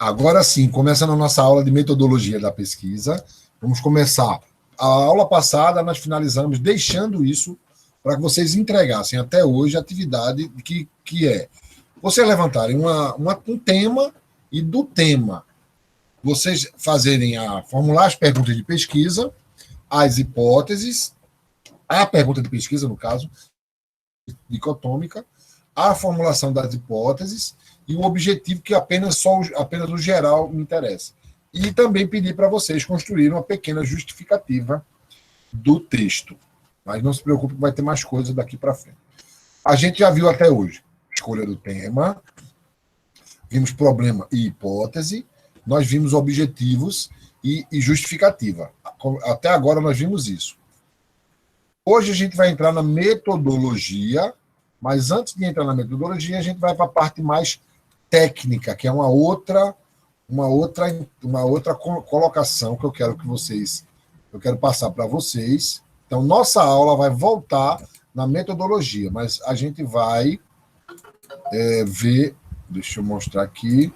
Agora sim, começando a nossa aula de metodologia da pesquisa. Vamos começar. A aula passada nós finalizamos deixando isso para que vocês entregassem até hoje a atividade que é vocês levantarem um tema e do tema vocês fazerem formular as perguntas de pesquisa, as hipóteses, a pergunta de pesquisa, no caso, dicotômica, a formulação das hipóteses e o objetivo que apenas o geral me interessa. E também pedir para vocês construírem uma pequena justificativa do texto. Mas não se preocupe, vai ter mais coisas daqui para frente. A gente já viu até hoje escolha do tema, vimos problema e hipótese, nós vimos objetivos e justificativa. Até agora nós vimos isso. Hoje a gente vai entrar na metodologia, mas antes de entrar na metodologia, a gente vai para a parte mais técnica, que é uma outra colocação que eu quero passar para vocês. Então, nossa aula vai voltar na metodologia, mas a gente vai ver, deixa eu mostrar aqui,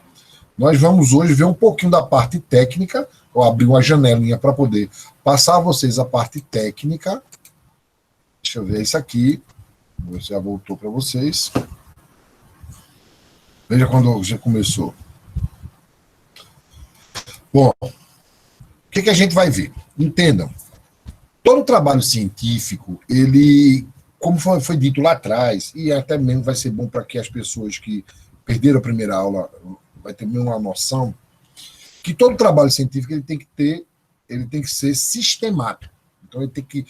nós vamos hoje ver um pouquinho da parte técnica, eu abri uma janelinha para poder passar a vocês a parte técnica. Deixa eu ver isso aqui, já voltou para vocês. Veja quando já começou. Bom, o que a gente vai ver? Entendam, todo trabalho científico, ele, como foi dito lá atrás, e até mesmo vai ser bom para que as pessoas que perderam a primeira aula vai ter mesmo uma noção, que todo trabalho científico ele tem que ser sistemático. Então ele tem que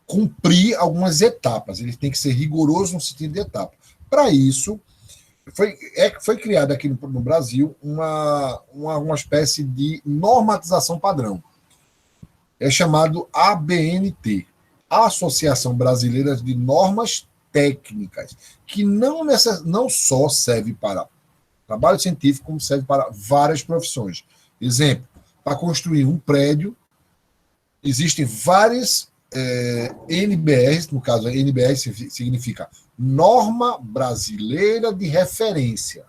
cumprir algumas etapas, ele tem que ser rigoroso no sentido de etapa. Para isso, foi criada aqui no Brasil uma espécie de normatização padrão. É chamado ABNT, Associação Brasileira de Normas Técnicas, que não só serve para trabalho científico, como serve para várias profissões. Exemplo, para construir um prédio, existem várias NBRs, no caso, a NBR significa Norma Brasileira de Referência.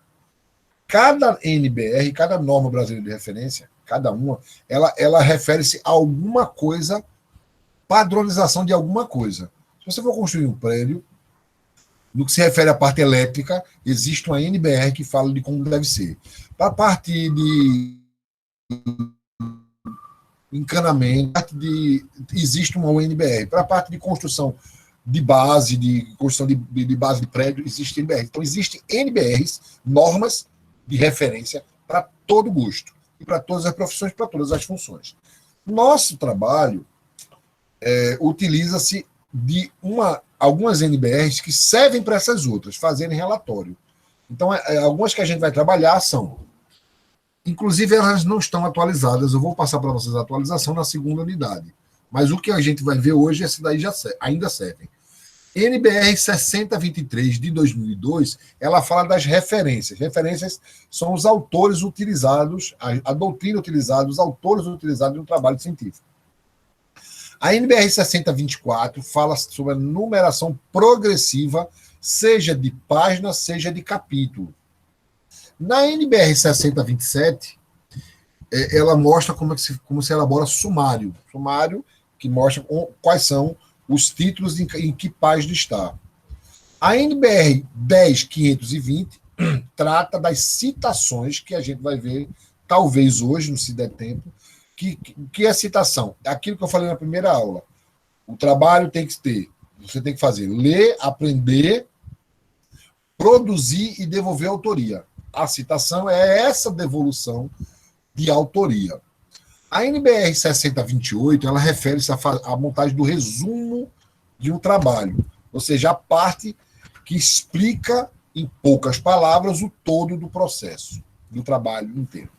Cada NBR, cada norma brasileira de referência, cada uma, ela refere-se a alguma coisa, padronização de alguma coisa. Se você for construir um prédio, no que se refere à parte elétrica, existe uma NBR que fala de como deve ser. Para a parte de encanamento, existe uma UNBR. Para a parte de construção de base, de base de prédio, existe NBR. Então, existem NBRs, normas de referência para todo gosto, e para todas as profissões, para todas as funções. Nosso trabalho utiliza-se de algumas NBRs que servem para essas outras, fazerem relatório. Então, algumas que a gente vai trabalhar são... Inclusive, elas não estão atualizadas. Eu vou passar para vocês a atualização na segunda unidade. Mas o que a gente vai ver hoje, esse daí ainda servem. NBR 6023 de 2002, ela fala das referências. Referências são os autores utilizados, a doutrina utilizada, os autores utilizados no trabalho científico. A NBR 6024 fala sobre a numeração progressiva, seja de página, seja de capítulo. Na NBR 6027, ela mostra como se elabora sumário. Sumário que mostra quais são os títulos em que página está. A NBR 10520 trata das citações que a gente vai ver, talvez hoje, se der tempo, que é citação. É aquilo que eu falei na primeira aula. O trabalho tem que ter, você tem que fazer ler, aprender, produzir e devolver a autoria. A citação é essa devolução de autoria. A NBR 6028, ela refere-se à montagem do resumo de um trabalho, ou seja, a parte que explica, em poucas palavras, o todo do processo, do trabalho inteiro.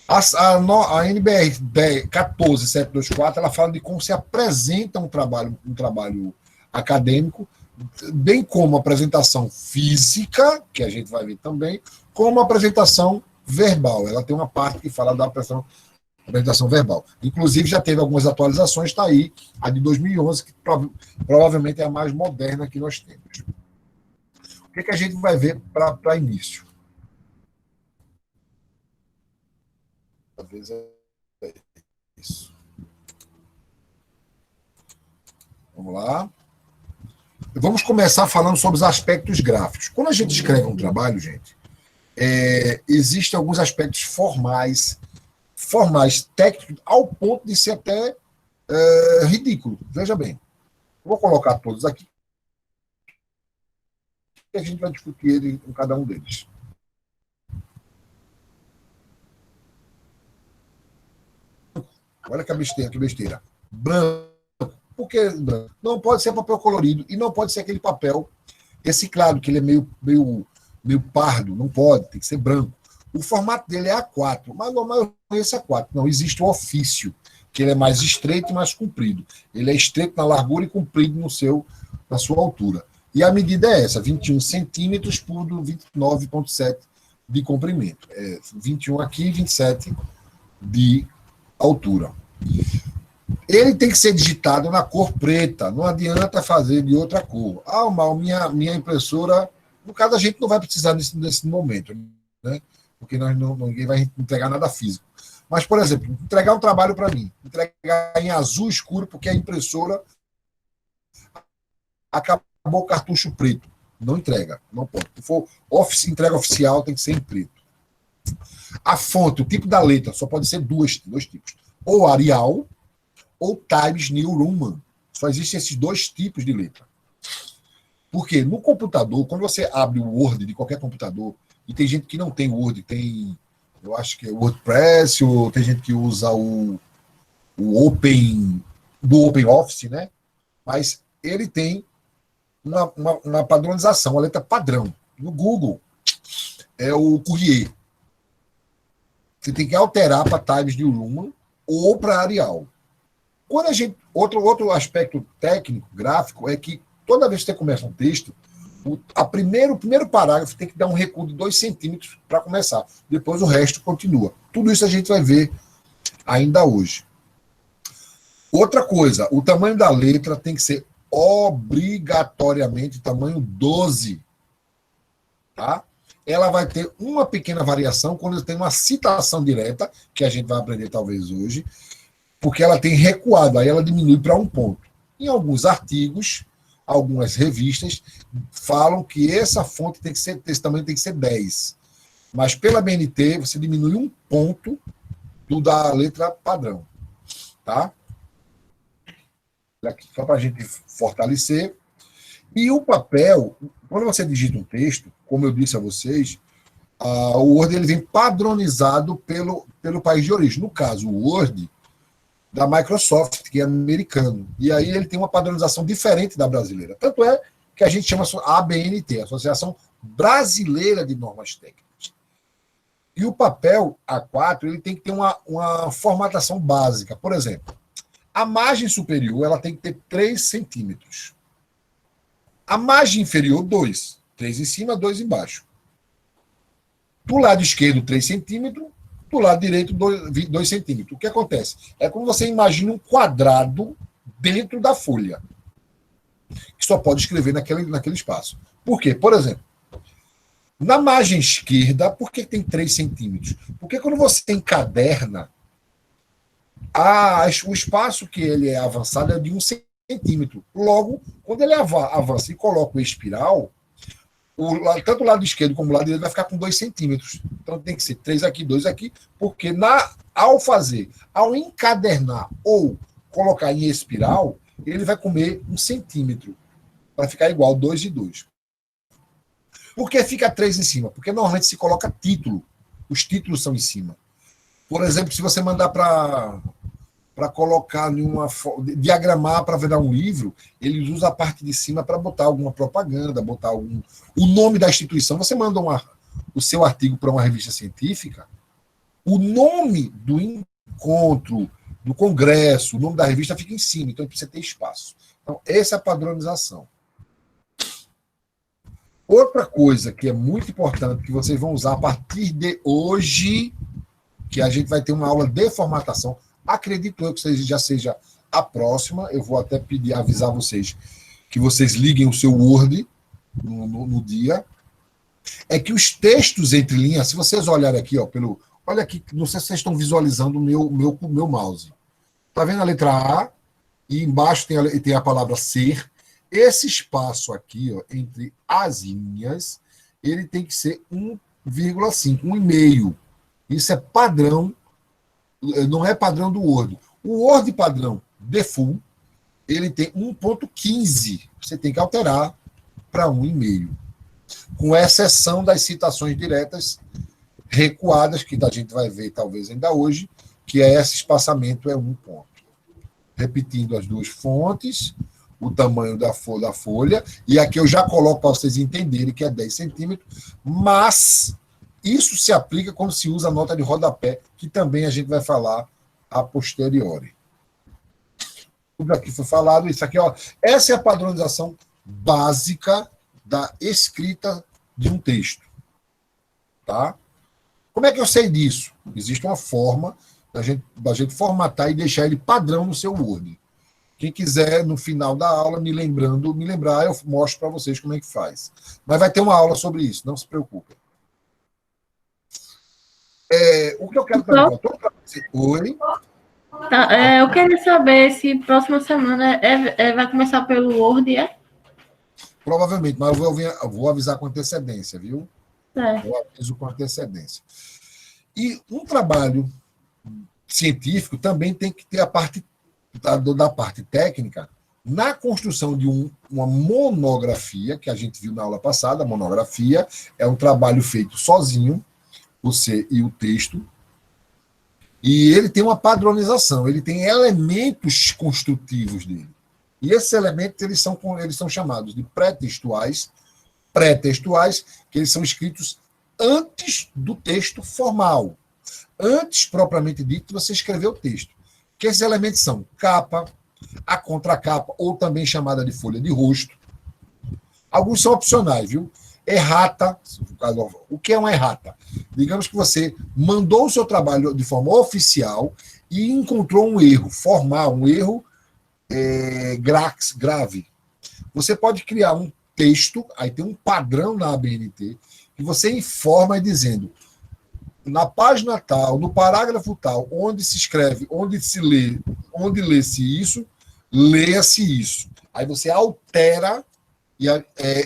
A NBR 14724, ela fala de como se apresenta um trabalho acadêmico, bem como a apresentação física, que a gente vai ver também, como a apresentação verbal. Ela tem uma parte que fala da apresentação verbal. Inclusive, já teve algumas atualizações, está aí, a de 2011, que provavelmente é a mais moderna que nós temos. O que a gente vai ver para início? vez é isso. Vamos lá. Vamos começar falando sobre os aspectos gráficos. Quando a gente escreve um trabalho, gente, existem alguns aspectos formais, técnicos, ao ponto de ser até ridículo. Veja bem. Vou colocar todos aqui e a gente vai discutir ele com cada um deles. Olha que besteira. Branco. Por que branco? Não pode ser papel colorido e não pode ser aquele papel reciclado, que ele é meio pardo. Não pode, tem que ser branco. O formato dele é A4, mas a maioria é A4. Não, existe o ofício, que ele é mais estreito e mais comprido. Ele é estreito na largura e comprido na sua altura. E a medida é essa, 21 centímetros por 29,7 de comprimento. 21 aqui e 27 de altura. Ele tem que ser digitado na cor preta, não adianta fazer de outra cor. Mal, minha impressora, no caso a gente não vai precisar nesse momento, né? Porque ninguém vai entregar nada físico. Mas, por exemplo, entregar um trabalho para mim, entregar em azul escuro, porque a impressora acabou o cartucho preto. Não entrega, não pode. Se for entrega oficial, tem que ser em preto. A fonte, o tipo da letra, só pode ser dois tipos. Ou Arial, ou Times New Roman. Só existem esses dois tipos de letra. Porque no computador, quando você abre o Word de qualquer computador, e tem gente que não tem Word, eu acho que é WordPress, ou tem gente que usa o Open Office, né? Mas ele tem uma padronização, uma letra padrão. No Google, é o Courier. Você tem que alterar para Times New Roman ou para Arial. Quando outro aspecto técnico, gráfico, é que toda vez que você começa um texto, o primeiro parágrafo tem que dar um recuo de 2 centímetros para começar. Depois o resto continua. Tudo isso a gente vai ver ainda hoje. Outra coisa, o tamanho da letra tem que ser obrigatoriamente tamanho 12. Tá? Ela vai ter uma pequena variação quando tem uma citação direta, que a gente vai aprender talvez hoje, porque ela tem recuado, aí ela diminui para 1 ponto. Em alguns artigos, algumas revistas falam que essa fonte tem que ser, esse tamanho tem que ser 10. Mas pela BNT, você diminui 1 ponto da letra padrão. Tá? Aqui, só para a gente fortalecer. E o papel, quando você digita um texto, como eu disse a vocês, o Word ele vem padronizado pelo país de origem. No caso, o Word da Microsoft, que é americano. E aí ele tem uma padronização diferente da brasileira. Tanto é que a gente chama ABNT, Associação Brasileira de Normas Técnicas. E o papel A4 ele tem que ter uma formatação básica. Por exemplo, a margem superior ela tem que ter 3 centímetros. A margem inferior, 2. 3 em cima, 2 embaixo. Do lado esquerdo, 3 centímetros. Do lado direito, 2 centímetros. O que acontece? É como você imagina um quadrado dentro da folha, que só pode escrever naquele espaço. Por quê? Por exemplo, na margem esquerda, por que tem 3 centímetros? Porque quando você encaderna, o espaço que ele é avançado é de 1 centímetro. Logo, quando ele avança e coloca o espiral, tanto o lado esquerdo como o lado direito vai ficar com 2 centímetros. Então tem que ser 3 aqui, 2 aqui, porque ao encadernar ou colocar em espiral, ele vai comer 1 centímetro, para ficar igual 2 e 2. Por que fica 3 em cima? Porque normalmente se coloca título. Os títulos são em cima. Por exemplo, se você mandar para colocar diagramar para virar um livro, eles usam a parte de cima para botar alguma propaganda, botar o nome da instituição. Você manda o seu artigo para uma revista científica, o nome do encontro, do congresso, o nome da revista fica em cima, então precisa ter espaço. Então, essa é a padronização. Outra coisa que é muito importante, que vocês vão usar a partir de hoje, que a gente vai ter uma aula de formatação. Acredito eu que já seja a próxima. Eu vou até avisar vocês que vocês liguem o seu Word no dia. É que os textos entre linhas, se vocês olharem aqui, Olha aqui, não sei se vocês estão visualizando o meu mouse. Está vendo a letra A? E embaixo tem a palavra ser. Esse espaço aqui, ó, entre as linhas, ele tem que ser 1,5, 1,5. Isso é padrão, não é padrão do Word. O Word padrão default, ele tem 1,15. Você tem que alterar para 1,5. Com exceção das citações diretas recuadas, que a gente vai ver talvez ainda hoje, que é esse espaçamento é 1 ponto. Repetindo as duas fontes, o tamanho da folha, e aqui eu já coloco para vocês entenderem que é 10 centímetros, mas isso se aplica quando se usa a nota de rodapé, que também a gente vai falar a posteriori. Tudo aqui foi falado, isso aqui, ó, essa é a padronização básica da escrita de um texto. Tá? Como é que eu sei disso? Existe uma forma da gente formatar e deixar ele padrão no seu Word. Quem quiser, no final da aula, me lembrar, eu mostro para vocês como é que faz. Mas vai ter uma aula sobre isso, não se preocupem. O que eu quero perguntar para você. Oi? Tá, eu queria saber se próxima semana vai começar pelo Word, Provavelmente, mas eu vou avisar com antecedência, viu? Eu aviso com antecedência. E um trabalho científico também tem que ter a parte da parte técnica na construção de uma monografia, que a gente viu na aula passada. A monografia é um trabalho feito sozinho, você e o texto, e ele tem uma padronização, ele tem elementos construtivos dele. E esses elementos eles são chamados de pré-textuais, que eles são escritos antes do texto formal. Antes, propriamente dito, você escrever o texto. Que esses elementos são capa, a contracapa, ou também chamada de folha de rosto. Alguns são opcionais, viu? Errata. O que é uma errata? Digamos que você mandou o seu trabalho de forma oficial e encontrou um erro formal, um erro grave. Você pode criar um texto, aí tem um padrão na ABNT, que você informa dizendo, na página tal, no parágrafo tal, onde se escreve, onde se lê, onde lê-se isso, leia-se isso. Aí você altera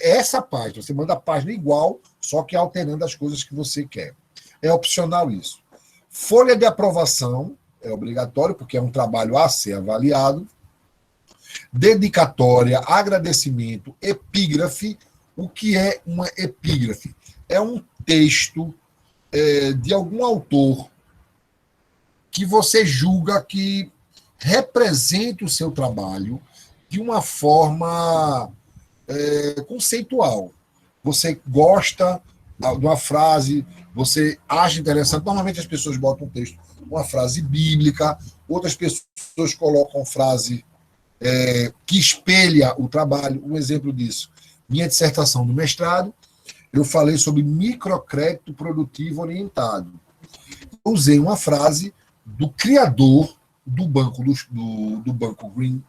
essa página, você manda a página igual, só que alterando as coisas que você quer. É opcional isso. Folha de aprovação é obrigatório, porque é um trabalho a ser avaliado. Dedicatória, agradecimento, epígrafe. O que é uma epígrafe? É um texto de algum autor que você julga que represente o seu trabalho de uma forma conceitual. Você gosta de uma frase, você acha interessante. Normalmente as pessoas botam um texto, uma frase bíblica, outras pessoas colocam frase que espelha o trabalho. Um exemplo disso, minha dissertação do mestrado, eu falei sobre microcrédito produtivo orientado. Eu usei uma frase do criador do banco, do banco Green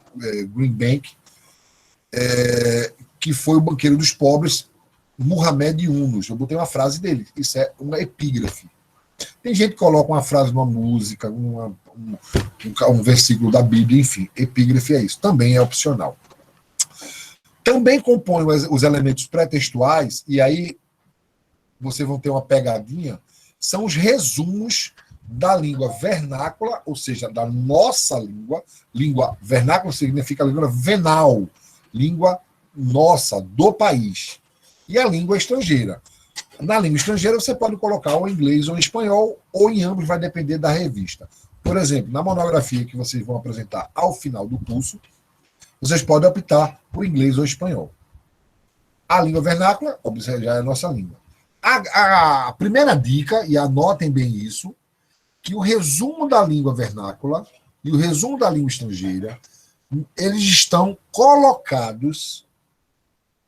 Bank, que foi o banqueiro dos pobres, Muhammad Yunus. Eu botei uma frase dele. Isso é uma epígrafe. Tem gente que coloca uma frase numa música, um versículo da Bíblia, enfim. Epígrafe é isso. Também é opcional. Também compõem os elementos pré-textuais, e aí vocês vão ter uma pegadinha, são os resumos da língua vernácula, ou seja, da nossa língua. Língua vernácula significa língua venal, língua nossa, do país. E a língua estrangeira. Na língua estrangeira, você pode colocar ou em inglês ou em espanhol, ou em ambos, vai depender da revista. Por exemplo, na monografia que vocês vão apresentar ao final do curso, vocês podem optar por inglês ou espanhol. A língua vernácula, já é a nossa língua. A primeira dica, e anotem bem isso, que o resumo da língua vernácula e o resumo da língua estrangeira, eles estão colocados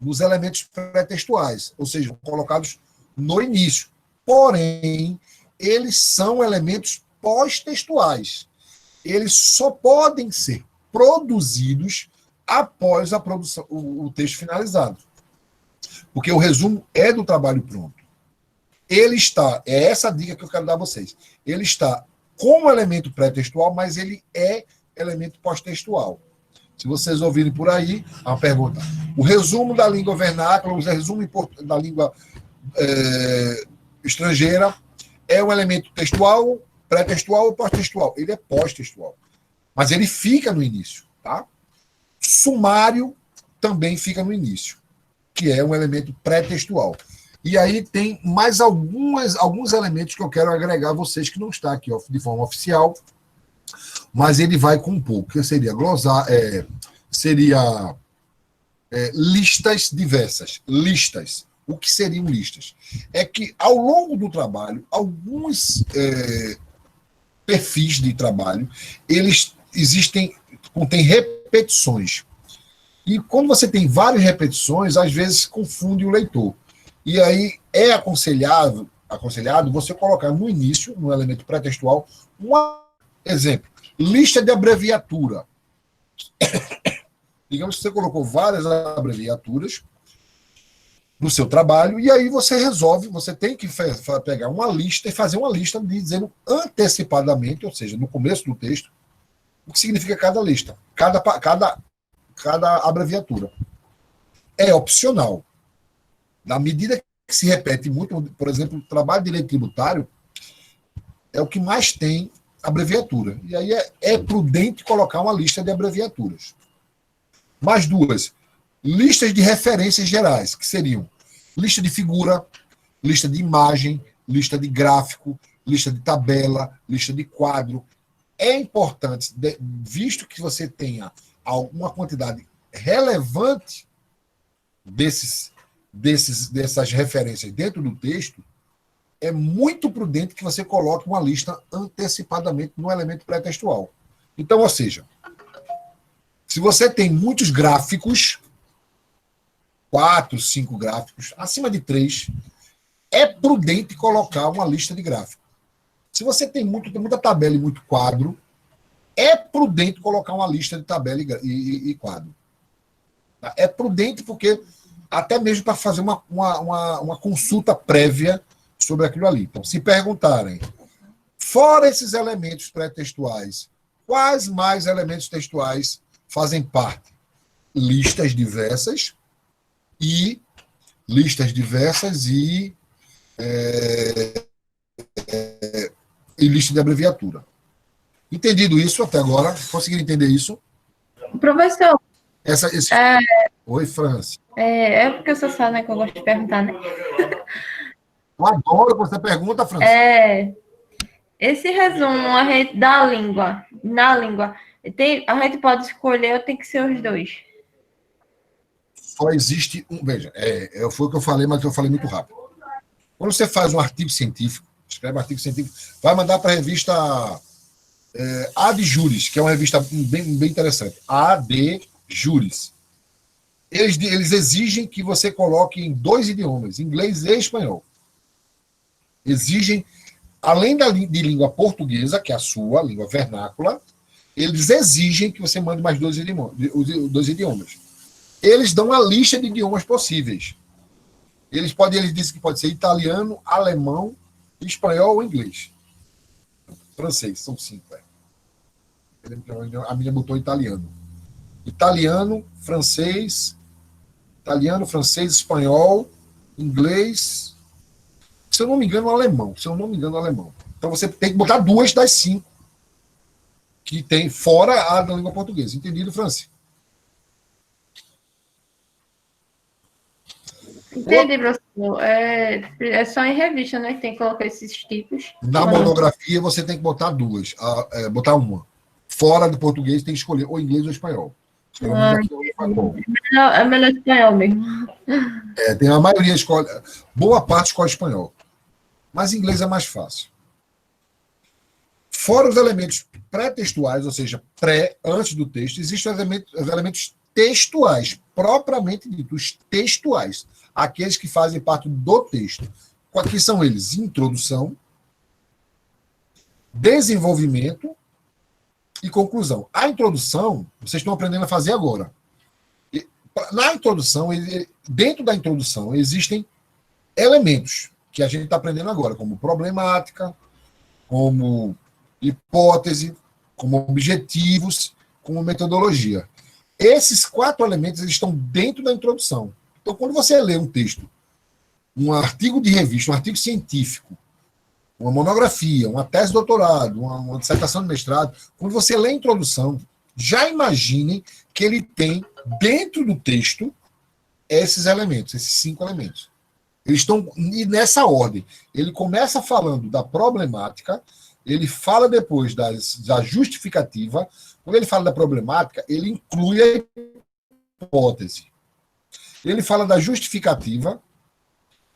nos elementos pré-textuais, ou seja, colocados no início. Porém, eles são elementos pós-textuais. Eles só podem ser produzidos após a produção, o texto finalizado. Porque o resumo é do trabalho pronto. Ele está, é essa a dica que eu quero dar a vocês, ele está como elemento pré-textual, mas ele é elemento pós-textual. Se vocês ouvirem por aí, uma pergunta. O resumo da língua vernácula, o resumo da língua estrangeira, é um elemento textual, pré-textual ou pós-textual? Ele é pós-textual. Mas ele fica no início, tá? Sumário também fica no início, que é um elemento pré-textual. E aí tem mais alguns elementos que eu quero agregar a vocês, que não está aqui de forma oficial, mas ele vai com um pouco, que seria glosar, listas diversas. Listas. O que seriam listas? É que, ao longo do trabalho, alguns perfis de trabalho, eles contêm repetições. E quando você tem várias repetições, às vezes confunde o leitor. E aí é aconselhado você colocar no início, no elemento pré-textual, um exemplo. Lista de abreviatura. Digamos que você colocou várias abreviaturas no seu trabalho, e aí você resolve, você tem que pegar uma lista e fazer uma lista dizendo antecipadamente, ou seja, no começo do texto, o que significa cada lista, cada abreviatura. É opcional. Na medida que se repete muito, por exemplo, o trabalho de direito tributário é o que mais tem abreviatura. E aí é prudente colocar uma lista de abreviaturas. Mais duas. Listas de referências gerais, que seriam lista de figura, lista de imagem, lista de gráfico, lista de tabela, lista de quadro. É importante, visto que você tenha alguma quantidade relevante dessas referências dentro do texto, é muito prudente que você coloque uma lista antecipadamente no elemento pré-textual. Então, ou seja, se você tem muitos gráficos, 4, 5 gráficos, acima de 3, é prudente colocar uma lista de gráficos. Se você tem muita tabela e muito quadro, é prudente colocar uma lista de tabela e quadro. É prudente porque, até mesmo para fazer uma consulta prévia sobre aquilo ali. Então, se perguntarem, fora esses elementos pré-textuais, quais mais elementos textuais fazem parte? Listas diversas e lista de abreviatura. Entendido isso até agora? Conseguiram entender isso? Professor, Oi, Franci. é porque eu sou só, né, que eu gosto de perguntar, né? Eu adoro você pergunta, Franci. Esse resumo da língua, na língua, a gente pode escolher ou tem que ser os dois? Só existe um. Veja, foi o que eu falei, mas eu falei muito rápido. Quando você faz um artigo científico, escreve um artigo científico, vai mandar para a revista Ad Juris, que é uma revista bem interessante. Ad Juris. Eles exigem que você coloque em 2 idiomas, inglês e espanhol. Exigem, além de língua portuguesa, que é a sua língua vernácula, eles exigem que você mande mais 2 idiomas. Eles dão a lista de idiomas possíveis. Eles dizem que pode ser italiano, alemão, espanhol ou inglês. Francês, são 5. A minha botou italiano. Italiano, francês, espanhol, inglês, se eu não me engano, alemão. Então você tem que botar 2 das 5 que tem fora a da língua portuguesa. Entendido, Franci? Entendi, professor. É só em revista, né? Tem que colocar esses tipos. Na monografia, você tem que botar 2. Botar uma. Fora do português, tem que escolher ou inglês ou espanhol. É melhor espanhol mesmo. Tem a maioria escolhe. Boa parte escolhe espanhol. Mas inglês é mais fácil. Fora os elementos pré-textuais, ou seja, antes do texto, existem os elementos textuais, propriamente ditos, textuais. Aqueles que fazem parte do texto. Que são eles? Introdução, desenvolvimento e conclusão. A introdução, vocês estão aprendendo a fazer agora. Na introdução, dentro da introdução, existem elementos que a gente está aprendendo agora, como problemática, como hipótese, como objetivos, como metodologia. Esses 4 elementos eles estão dentro da introdução. Então, quando você lê um texto, um artigo de revista, um artigo científico, uma monografia, uma tese de doutorado, uma dissertação de mestrado, quando você lê a introdução, já imagine que ele tem dentro do texto esses elementos, esses 5 elementos. Eles estão nessa ordem. Ele começa falando da problemática, ele fala depois da justificativa. Quando ele fala da problemática, ele inclui a hipótese. Ele fala da justificativa,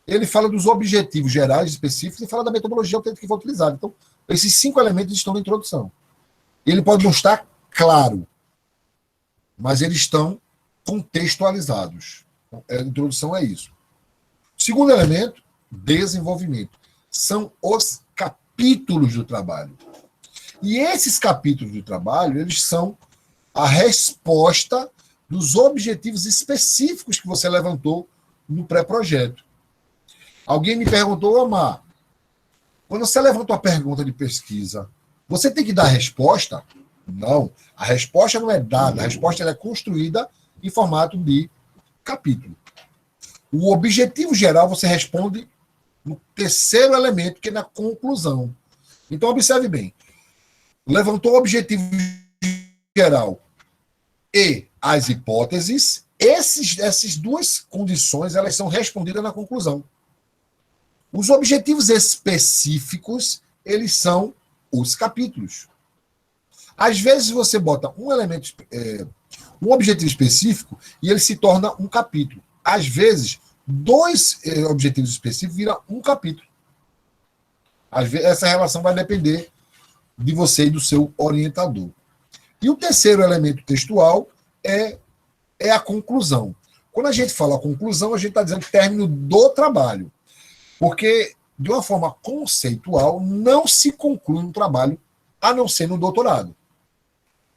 ele fala dos objetivos gerais específicos e fala da metodologia que foi utilizada. Então, esses 5 elementos estão na introdução. Ele pode não estar claro, mas eles estão contextualizados. Então, a introdução é isso. Segundo elemento, desenvolvimento. São os capítulos do trabalho. E esses capítulos do trabalho, eles são a resposta dos objetivos específicos que você levantou no pré-projeto. Alguém me perguntou, Omar, quando você levanta uma pergunta de pesquisa, você tem que dar a resposta? Não. A resposta não é dada, a resposta é construída em formato de capítulo. O objetivo geral você responde no terceiro elemento, que é na conclusão. Então, observe bem. Levantou o objetivo geral e as hipóteses, essas 2 condições elas são respondidas na conclusão. Os objetivos específicos, eles são os capítulos. Às vezes você bota um elemento, um objetivo específico e ele se torna um capítulo. Às vezes, 2 objetivos específicos viram um capítulo. Às vezes, essa relação vai depender de você e do seu orientador. E o terceiro elemento textual é a conclusão. Quando a gente fala conclusão, a gente está dizendo término do trabalho. Porque, de uma forma conceitual, não se conclui um trabalho a não ser no doutorado.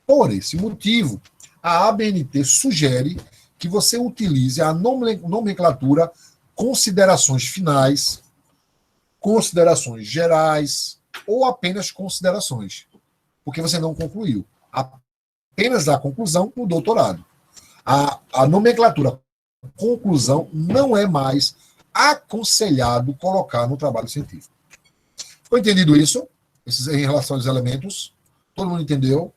Por esse motivo, a ABNT sugere que você utilize a nomenclatura considerações finais, considerações gerais ou apenas considerações, porque você não concluiu. Apenas a conclusão no doutorado. A nomenclatura conclusão não é mais aconselhado colocar no trabalho científico. Ficou entendido isso? Em relação aos elementos? Todo mundo entendeu?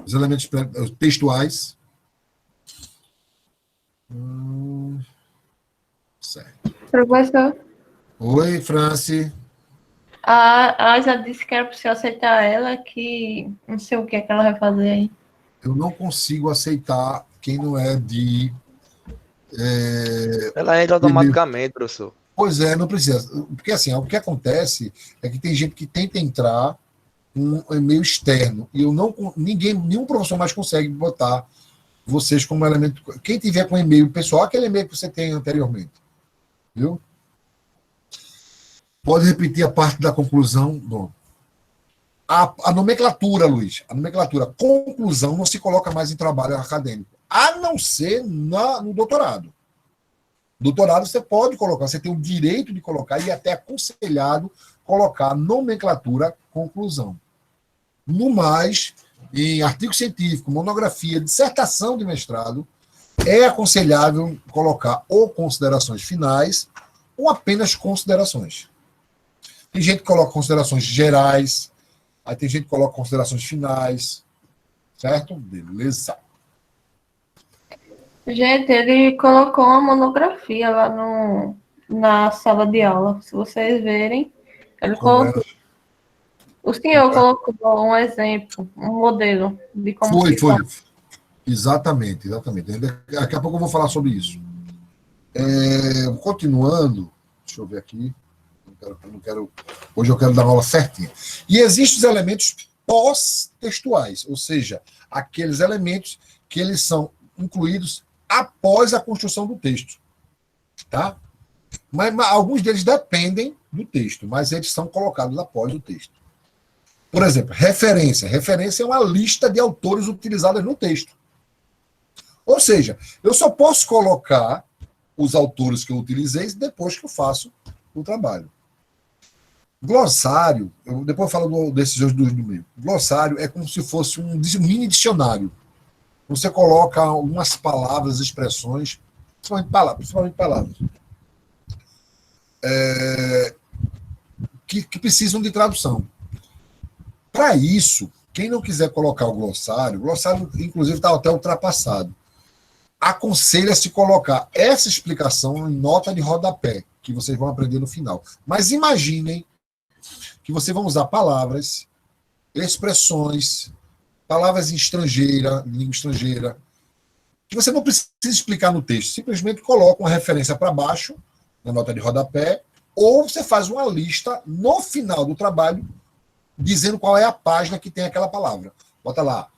Os elementos textuais. Certo. Professor. Oi, Franci. A já disse que era para você aceitar ela, que não sei o que é que ela vai fazer aí. Eu não consigo aceitar quem não é de... Ela entra automaticamente, professor. Pois é, não precisa. Porque assim, o que acontece é que tem gente que tenta entrar um e-mail externo e nenhum professor mais consegue botar vocês como elemento. Quem tiver com e-mail pessoal, aquele e-mail que você tem anteriormente. Viu? Pode repetir a parte da conclusão? Bom. A nomenclatura, Luiz, a nomenclatura conclusão não se coloca mais em trabalho acadêmico, a não ser no doutorado. Doutorado você pode colocar, você tem o direito de colocar e até aconselhado colocar nomenclatura conclusão. No mais, em artigo científico, monografia, dissertação de mestrado, é aconselhável colocar ou considerações finais ou apenas considerações. Tem gente que coloca considerações gerais, aí tem gente que coloca considerações finais, certo? Beleza. Gente, ele colocou uma monografia lá na sala de aula. Se vocês verem, ele colocou. O senhor colocou um exemplo, um modelo de como Foi. faz. Exatamente. Daqui a pouco eu vou falar sobre isso. Continuando, deixa eu ver aqui. Hoje eu quero dar uma aula certinha. E existem os elementos pós-textuais, ou seja, aqueles elementos que eles são incluídos após a construção do texto. Tá? Mas alguns deles dependem do texto, mas eles são colocados após o texto. Por exemplo, referência. Referência é uma lista de autores utilizados no texto. Ou seja, eu só posso colocar os autores que eu utilizei depois que eu faço o trabalho. Glossário, depois eu falo desses dois do meio. Glossário é como se fosse um mini dicionário. Você coloca algumas palavras, expressões, principalmente palavras, que precisam de tradução. Para isso, quem não quiser colocar o glossário, inclusive, está até ultrapassado. Aconselha-se colocar essa explicação em nota de rodapé, que vocês vão aprender no final. Mas imaginem que vocês vão usar palavras, expressões, palavras em língua estrangeira, que você não precisa explicar no texto. Simplesmente coloca uma referência para baixo, na nota de rodapé, ou você faz uma lista no final do trabalho, dizendo qual é a página que tem aquela palavra. Bota lá,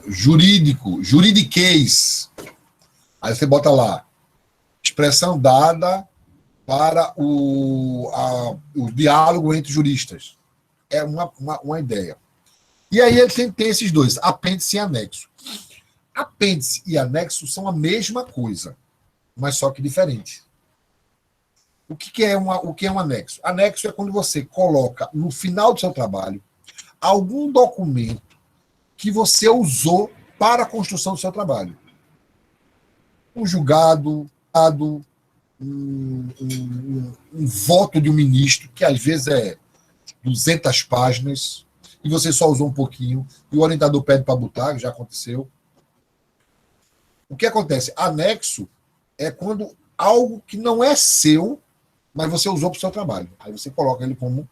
jurídico, juridiquês. Aí você bota lá, expressão dada para o diálogo entre juristas. É uma ideia. E aí ele tem esses dois, apêndice e anexo. Apêndice e anexo são a mesma coisa, mas só que diferente. O que é um anexo? Anexo é quando você coloca no final do seu trabalho algum documento que você usou para a construção do seu trabalho. Um julgado, um voto de um ministro, que às vezes é 200 páginas, e você só usou um pouquinho, e o orientador pede para botar, já aconteceu. O que acontece? Anexo é quando algo que não é seu, mas você usou para o seu trabalho. Aí você coloca ele como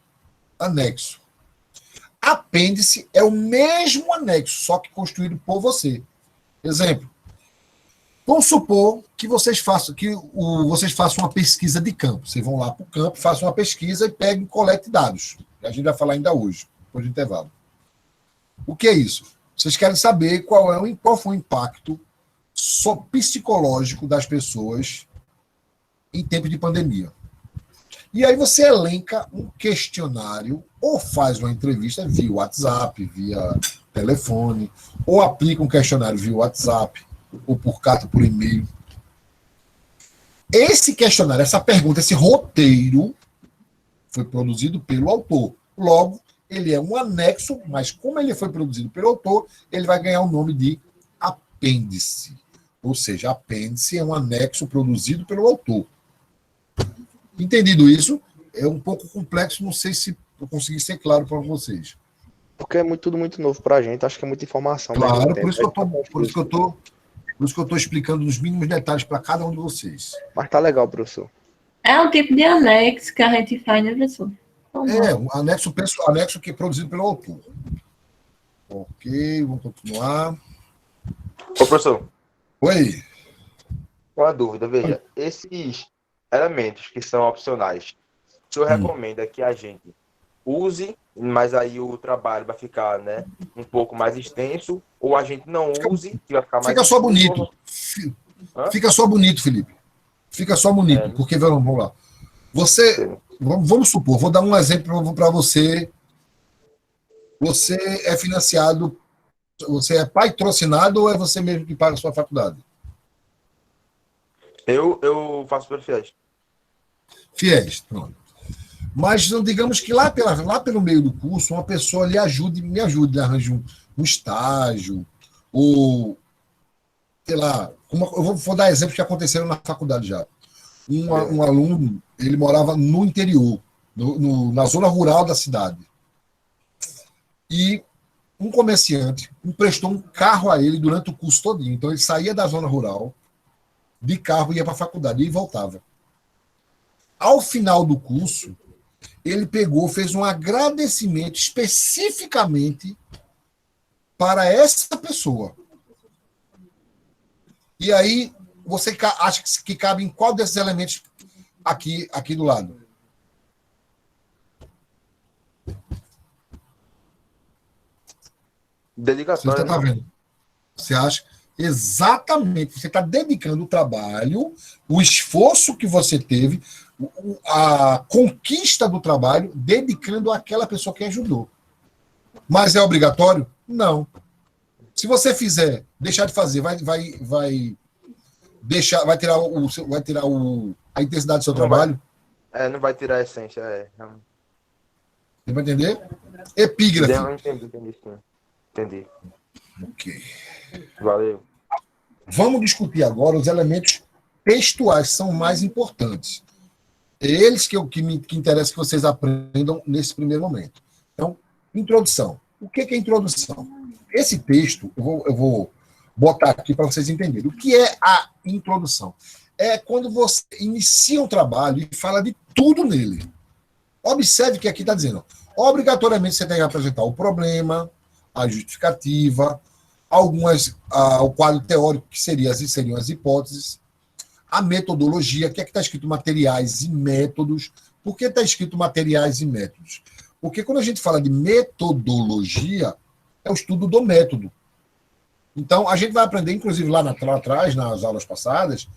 anexo. Apêndice é o mesmo anexo, só que construído por você. Exemplo. Vamos supor que vocês façam uma pesquisa de campo. Vocês vão lá para o campo, façam uma pesquisa e peguem colete dados. A gente vai falar ainda hoje, depois do intervalo. O que é isso? Vocês querem saber qual foi o impacto psicológico das pessoas em tempo de pandemia. E aí você elenca um questionário ou faz uma entrevista via WhatsApp, via telefone, ou aplica um questionário via WhatsApp, ou por carta, por e-mail. Esse questionário, essa pergunta, esse roteiro foi produzido pelo autor. Logo, ele é um anexo, mas como ele foi produzido pelo autor, ele vai ganhar o nome de apêndice. Ou seja, apêndice é um anexo produzido pelo autor. Entendido isso, é um pouco complexo, não sei se eu consegui ser claro para vocês. Porque é tudo muito novo para a gente, acho que é muita informação. Claro, por isso que eu estou explicando nos mínimos detalhes para cada um de vocês. Mas tá legal, professor. É um tipo de anexo que a gente faz, né, professor? Um anexo que é produzido pelo autor. Ok, vamos continuar. Ô, professor. Oi. Uma dúvida, veja, esses elementos que são opcionais, o senhor recomenda que a gente use, mas aí o trabalho vai ficar, né, um pouco mais extenso, ou a gente não use, que vai ficar mais... Fica só bonito. Fica só bonito, Felipe. Fica só bonito, porque, vamos lá. Vamos supor, vou dar um exemplo para você. Você é financiado, você é patrocinado ou é você mesmo que paga a sua faculdade? Eu faço pelo FIES. FIES, pronto. Mas digamos que lá pelo meio do curso, uma pessoa me ajude, arranje um estágio, ou, sei lá, eu vou dar exemplos que aconteceram na faculdade já. Um aluno, ele morava no interior, na zona rural da cidade. E um comerciante emprestou um carro a ele durante o curso todinho. Então ele saía da zona rural, de carro, ia para a faculdade e voltava. Ao final do curso, ele fez um agradecimento especificamente para essa pessoa. E aí, você acha que cabe em qual desses elementos aqui do lado? Dedicatório. Você está vendo? Você acha? Exatamente. Você está dedicando o trabalho, o esforço que você teve, a conquista do trabalho, dedicando àquela pessoa que ajudou. Mas é obrigatório? Não. Se você fizer, deixar de fazer, vai deixar, vai tirar a intensidade do seu trabalho. Não vai tirar a essência. Deu para entender? Epígrafe. Entendi, sim. Entendi. Ok. Valeu. Vamos discutir agora os elementos textuais, que são mais importantes. É eles que interessa que vocês aprendam nesse primeiro momento. Então, introdução. O que é introdução? Esse texto, eu vou botar aqui para vocês entenderem. O que é a introdução? É quando você inicia um trabalho e fala de tudo nele. Observe que aqui está dizendo, obrigatoriamente você tem que apresentar o problema, a justificativa, o quadro teórico, que seriam as hipóteses, a metodologia, que é que está escrito materiais e métodos. Por que está escrito materiais e métodos? Porque quando a gente fala de metodologia, é o estudo do método. Então, a gente vai aprender, inclusive lá atrás, nas aulas passadas,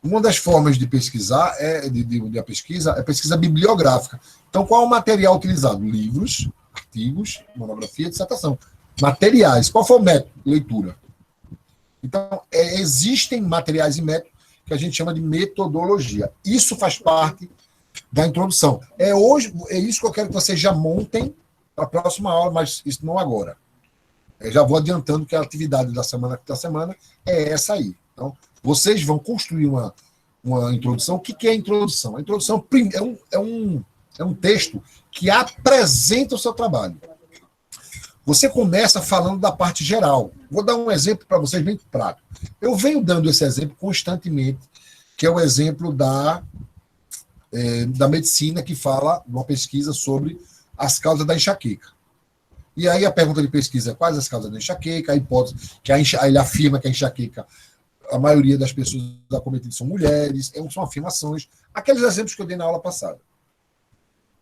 uma das formas de pesquisar a pesquisa é pesquisa bibliográfica. Então, qual é o material utilizado? Livros, artigos, monografia, dissertação. Materiais. Qual foi o método? Leitura. Então, existem materiais e métodos que a gente chama de metodologia. Isso faz parte da introdução. É isso que eu quero que vocês já montem para a próxima aula, mas isso não agora. Eu já vou adiantando que a atividade da semana é essa aí. Então, vocês vão construir uma introdução. O que é a introdução? A introdução é um texto que apresenta o seu trabalho. Você começa falando da parte geral. Vou dar um exemplo para vocês bem prático. Eu venho dando esse exemplo constantemente, que é o exemplo da medicina, que fala de uma pesquisa sobre as causas da enxaqueca. E aí a pergunta de pesquisa é quais as causas da enxaqueca, a hipótese que ele afirma que a enxaqueca, a maioria das pessoas acometidas são mulheres, são afirmações, aqueles exemplos que eu dei na aula passada.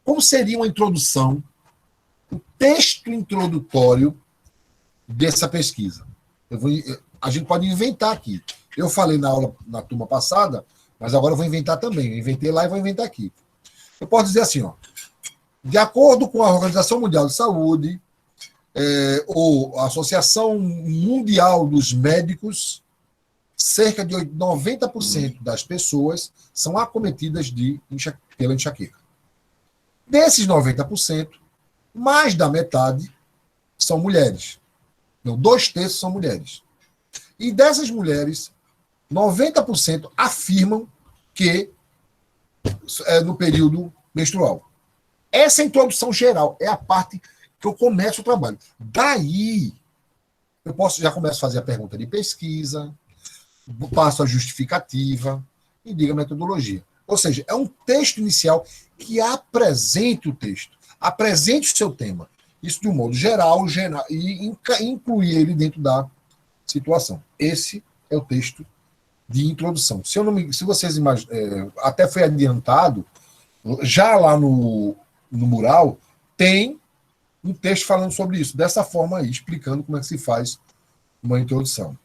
Como seria uma introdução, o texto introdutório dessa pesquisa? A gente pode inventar aqui. Eu falei na turma passada, mas agora eu vou inventar também. Eu inventei lá e vou inventar aqui. Eu posso dizer assim, de acordo com a Organização Mundial de Saúde, ou a Associação Mundial dos Médicos, cerca de 90% das pessoas são acometidas pela enxaqueca. Desses 90%, mais da metade são mulheres. Não, 2/3 são mulheres. E dessas mulheres, 90% afirmam que é no período menstrual. Essa é a introdução geral, é a parte que eu começo o trabalho. Daí, eu já começo a fazer a pergunta de pesquisa, passo a justificativa e digo a metodologia. Ou seja, é um texto inicial que apresente o texto, apresente o seu tema. Isso de um modo geral e incluir ele dentro da situação. Esse é o texto de introdução. Se vocês imaginam, até foi adiantado, já lá no mural, tem um texto falando sobre isso, dessa forma aí, explicando como é que se faz uma introdução.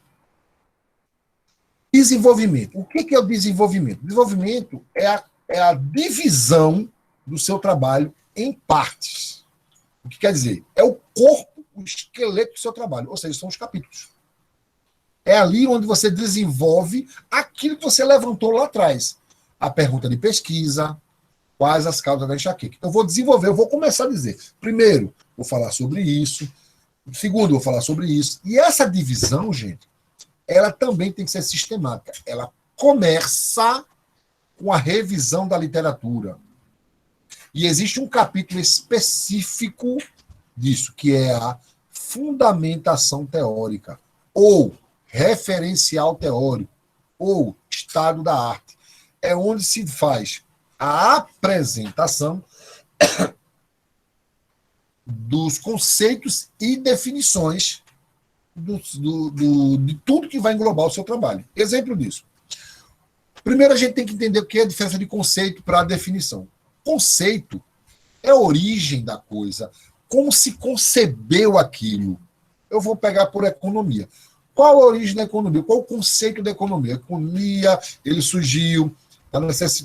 Desenvolvimento. O que é o desenvolvimento? Desenvolvimento é a divisão do seu trabalho em partes. O que quer dizer? É o corpo, o esqueleto do seu trabalho, ou seja, são os capítulos. É ali onde você desenvolve aquilo que você levantou lá atrás. A pergunta de pesquisa, quais as causas da enxaqueca. Eu vou desenvolver, eu vou começar a dizer. Primeiro, vou falar sobre isso. Segundo, vou falar sobre isso. E essa divisão, gente, ela também tem que ser sistemática. Ela começa com a revisão da literatura. E existe um capítulo específico disso, que é a fundamentação teórica, ou referencial teórico, ou estado da arte. É onde se faz a apresentação dos conceitos e definições de tudo que vai englobar o seu trabalho. Exemplo disso. Primeiro, a gente tem que entender o que é a diferença de conceito para a definição. Conceito é a origem da coisa, como se concebeu aquilo. Eu vou pegar por economia. Qual a origem da economia? Qual o conceito da economia? A economia, ele surgiu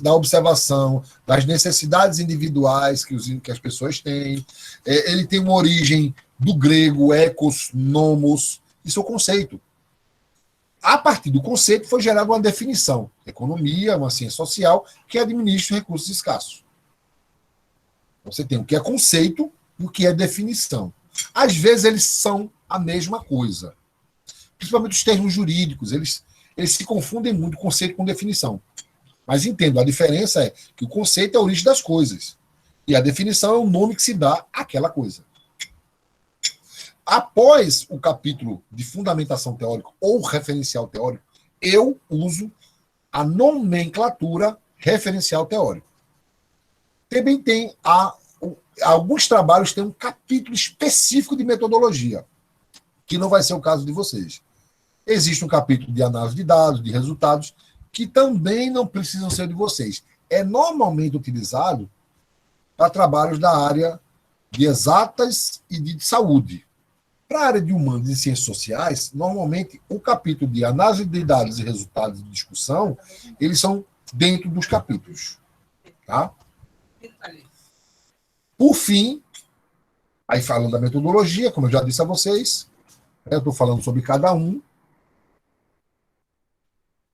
da observação das necessidades individuais que as pessoas têm. Ele tem uma origem do grego, ecos, nomos, Isso é o conceito. A partir do conceito foi gerada uma definição. Economia, uma ciência social, que administra recursos escassos. Você tem o que é conceito e o que é definição. Às vezes eles são a mesma coisa. Principalmente os termos jurídicos, eles se confundem muito conceito com definição. Mas entendo, a diferença é que o conceito é a origem das coisas. E a definição é o nome que se dá àquela coisa. Após o capítulo de fundamentação teórica ou referencial teórico, eu uso a nomenclatura referencial teórico. Também tem alguns trabalhos têm um capítulo específico de metodologia, que não vai ser o caso de vocês. Existe um capítulo de análise de dados, de resultados, que também não precisam ser de vocês. É normalmente utilizado para trabalhos da área de exatas e de saúde. Para a área de humanos e ciências sociais, normalmente o capítulo de análise de dados e resultados de discussão, eles são dentro dos capítulos. Tá? Por fim, aí falando da metodologia, como eu já disse a vocês, eu estou falando sobre cada um.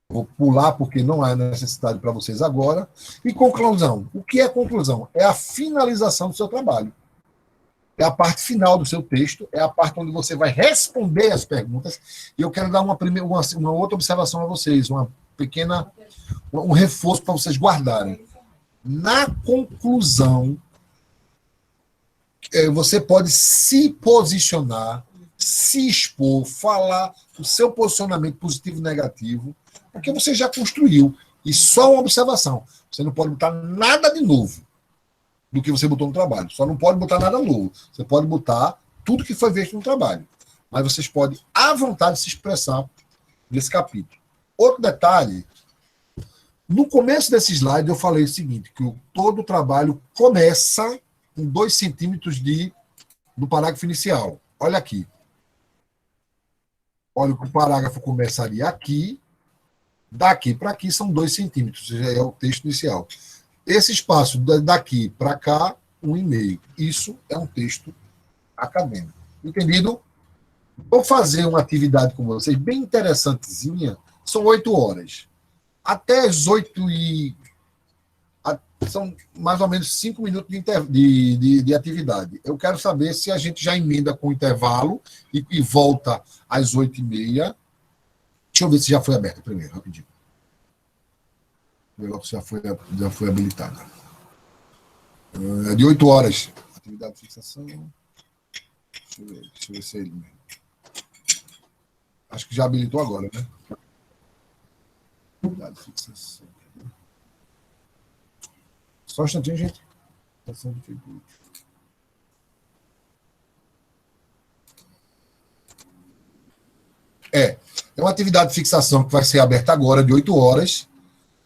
Vou pular porque não há necessidade para vocês agora. E conclusão. O que é conclusão? É a finalização do seu trabalho. É a parte final do seu texto, é a parte onde você vai responder as perguntas. E eu quero dar uma outra observação a vocês, um reforço para vocês guardarem. Na conclusão, você pode se posicionar, se expor, falar o seu posicionamento positivo e negativo, porque você já construiu. E só uma observação. Você não pode botar nada de novo do que você botou no trabalho. Só não pode botar nada novo. Você pode botar tudo que foi visto no trabalho. Mas vocês podem, à vontade, se expressar nesse capítulo. Outro detalhe, no começo desse slide eu falei o seguinte, que todo o trabalho começa com 2 centímetros do parágrafo inicial. Olha aqui. Olha que o parágrafo começaria aqui, daqui para aqui são 2 centímetros, já é o texto inicial. Esse espaço daqui para cá, 1,5. Isso é um texto acadêmico. Entendido? Vou fazer uma atividade com vocês bem interessantezinha. São 8 horas. Até as 8 e... São mais ou menos 5 minutos de atividade. Eu quero saber se a gente já emenda com intervalo e volta às 8h30. Deixa eu ver se já foi aberta primeiro, rapidinho. Já foi habilitada. É de 8 horas. Atividade de fixação. Deixa eu ver se é ele mesmo. Acho que já habilitou agora, né? Atividade de fixação. Só um instantinho, gente. É uma atividade de fixação que vai ser aberta agora, de 8 horas.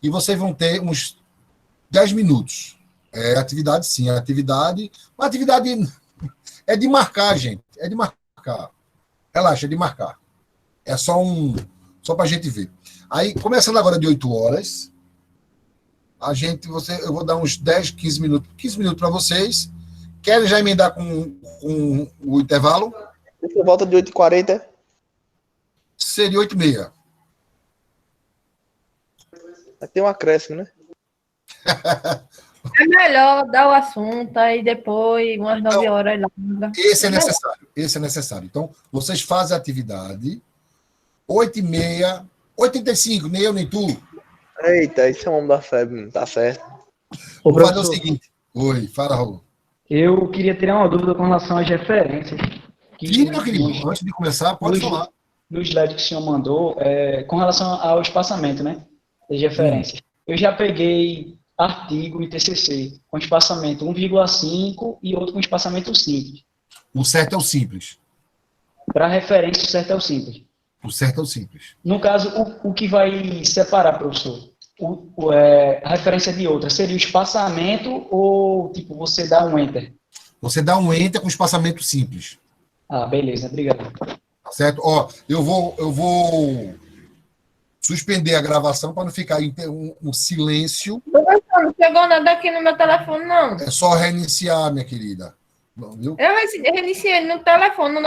E vocês vão ter uns 10 minutos. Atividade, sim. Uma atividade é de marcar, gente. É de marcar. Relaxa, é de marcar. É só para a gente ver. Aí, começando agora de 8 horas, eu vou dar uns 10, 15 minutos. 15 minutos para vocês. Querem já emendar com o intervalo? Você volta de 8h40. Seria 8h30. Tem um acréscimo, né? É melhor dar o assunto aí depois, umas 9 horas lá. Esse é necessário. Então, vocês fazem a atividade 8h30, 8h35, nem eu nem tu. Eita, isso é o homem da febre, tá certo. Vou fazer o seguinte. Oi, fala, Raul. Eu queria tirar uma dúvida com relação às referências. Meu querido, antes de começar, pode falar. No slide que o senhor mandou, com relação ao espaçamento, né? Das referências. Eu já peguei artigo e TCC com espaçamento 1,5 e outro com espaçamento simples. O certo é o simples. Para referência, o certo é o simples. O certo é o simples. No caso, o que vai separar, professor, a referência de outra, seria o espaçamento ou, tipo, você dá um enter? Você dá um enter com espaçamento simples. Ah, beleza, obrigado. Certo? Ó, eu vou suspender a gravação para não ficar um silêncio. Não chegou nada aqui no meu telefone, não. É só reiniciar, minha querida. Não, viu? Eu reiniciei no telefone, no